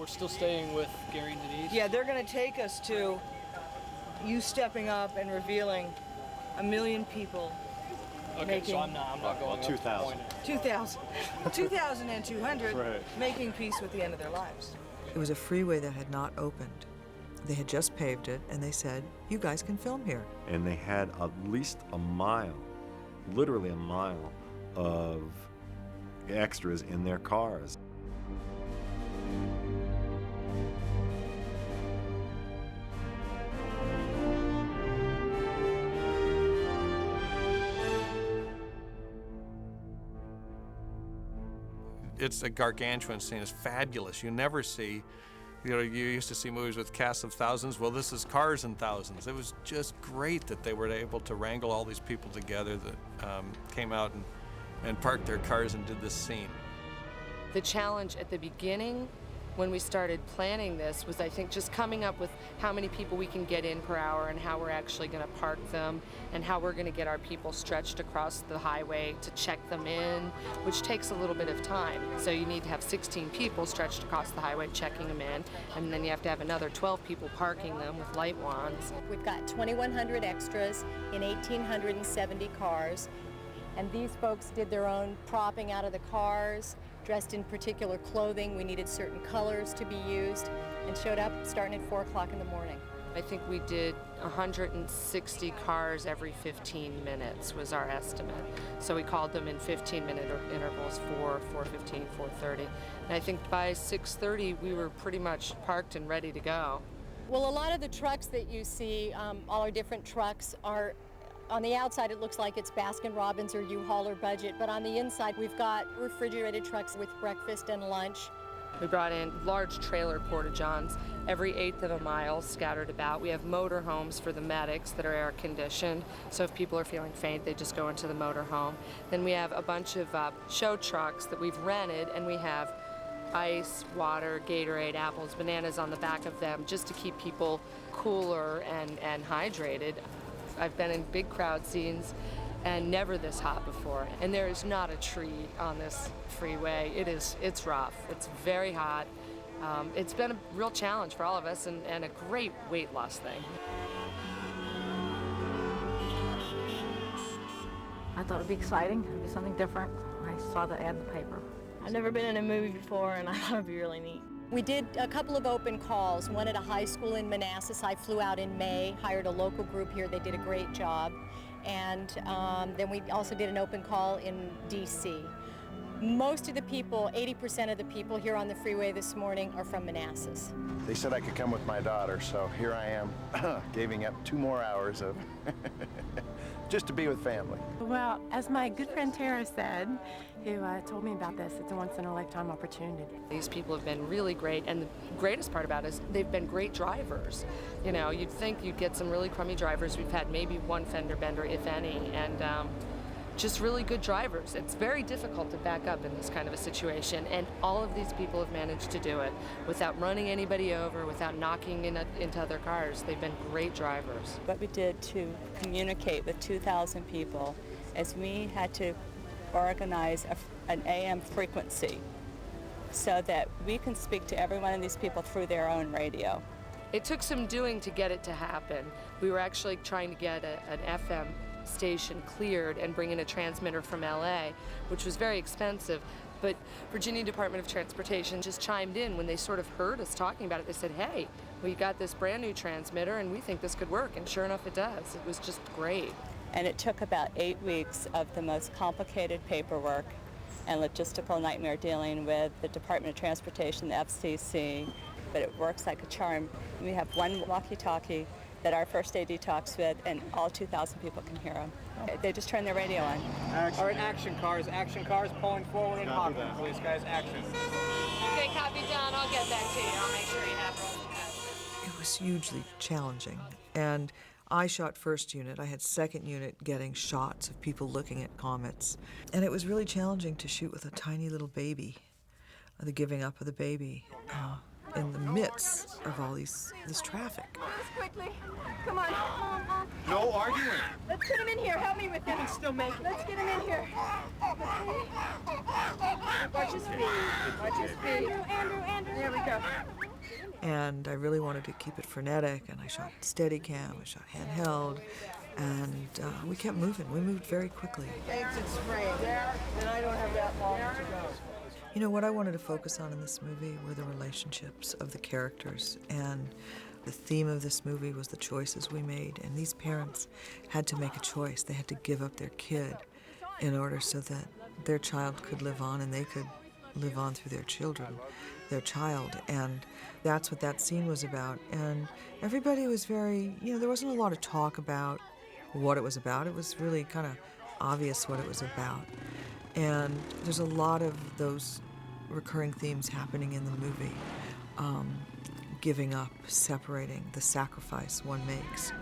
we're still staying with Gary and Denise? Yeah, they're going to take us to you stepping up and revealing 1 million people. Okay, so I'm not going up 2,000. 2,000. 2,200 Right. making peace with the end of their lives. It was a freeway that had not opened. They had just paved it, and they said, you guys can film here. And they had at least a mile, literally a mile, of extras in their cars. It's a gargantuan scene. It's fabulous. You never see, you used to see movies with casts of thousands. Well, this is cars and thousands. It was just great that they were able to wrangle all these people together that came out and parked their cars and did this scene. The challenge at the beginning, when we started planning this, was I think just coming up with how many people we can get in per hour and how we're actually going to park them and how we're going to get our people stretched across the highway to check them in, which takes a little bit of time. So you need to have 16 people stretched across the highway checking them in, and then you have to have another 12 people parking them with light wands. We've got 2,100 extras in 1,870 cars, and these folks did their own propping out of the cars, dressed in particular clothing. We needed certain colors to be used, and showed up starting at 4 o'clock in the morning. I think we did 160 cars every 15 minutes was our estimate. So we called them in 15-minute intervals, 4, 4:15, 4:30. And I think by 6:30 we were pretty much parked and ready to go. Well, a lot of the trucks that you see, all our different trucks are, on the outside it looks like it's Baskin-Robbins or U-Haul or Budget, but on the inside we've got refrigerated trucks with breakfast and lunch. We brought in large trailer porta-johns every 1/8 of a mile scattered about. We have motor homes for the medics that are air conditioned, so if people are feeling faint they just go into the motor home. Then we have a bunch of show trucks that we've rented, and we have ice, water, Gatorade, apples, bananas on the back of them just to keep people cooler and hydrated. I've been in big crowd scenes and never this hot before, and there is not a tree on this freeway. It's rough. It's very hot. It's been a real challenge for all of us and a great weight loss thing. I thought it'd be exciting. It'd be something different. I saw the ad in the paper. I've never been in a movie before, and I thought it'd be really neat. We did a couple of open calls, one at a high school in Manassas. I flew out in May, hired a local group here. They did a great job. And then we also did an open call in D.C. Most of the people, 80% of the people here on the freeway this morning are from Manassas. They said I could come with my daughter, so here I am, giving up 2 more hours of just to be with family. Well, as my good friend Tara said, who told me about this, it's a once-in-a-lifetime opportunity. These people have been really great, and the greatest part about it is they've been great drivers. You know, you'd think you'd get some really crummy drivers. We've had maybe one fender bender, if any, and just really good drivers. It's very difficult to back up in this kind of a situation, and all of these people have managed to do it without running anybody over, without knocking into other cars. They've been great drivers. What we did to communicate with 2,000 people is we had to organize an AM frequency so that we can speak to every one of these people through their own radio. It took some doing to get it to happen. We were actually trying to get an FM station cleared and bring in a transmitter from LA, which was very expensive. But Virginia Department of Transportation just chimed in when they sort of heard us talking about it. They said, hey, we got this brand new transmitter and we think this could work. And sure enough, it does. It was just great. And it took about 8 weeks of the most complicated paperwork and logistical nightmare dealing with the Department of Transportation, the FCC, but it works like a charm. We have one walkie-talkie that our first AD talks with, and all 2,000 people can hear them. They just turn their radio on. All right, action cars pulling forward and hopping, please, guys, action. Okay, copy down. I'll get back to you. I'll make sure you have rolling. It was hugely challenging, and I shot first unit. I had second unit getting shots of people looking at comets, and it was really challenging to shoot with a tiny little baby, the giving up of the baby. in the midst of all this traffic. Quickly. Come on. No arguing. Let's get him in here. Help me with him. Still make it. Let's get him in here. Watch his feet. Watch his feet. Andrew. There we go. And I really wanted to keep it frenetic, and I shot Steadicam, I shot handheld, and we kept moving. We moved very quickly. Exit spray there, and I don't have that long to go. You know, what I wanted to focus on in this movie were the relationships of the characters, and the theme of this movie was the choices we made, and these parents had to make a choice. They had to give up their kid in order so that their child could live on, and they could live on through their child, and that's what that scene was about. And everybody was very, there wasn't a lot of talk about what it was about. It was really kind of obvious what it was about. And there's a lot of those recurring themes happening in the movie. Giving up, separating, the sacrifice one makes.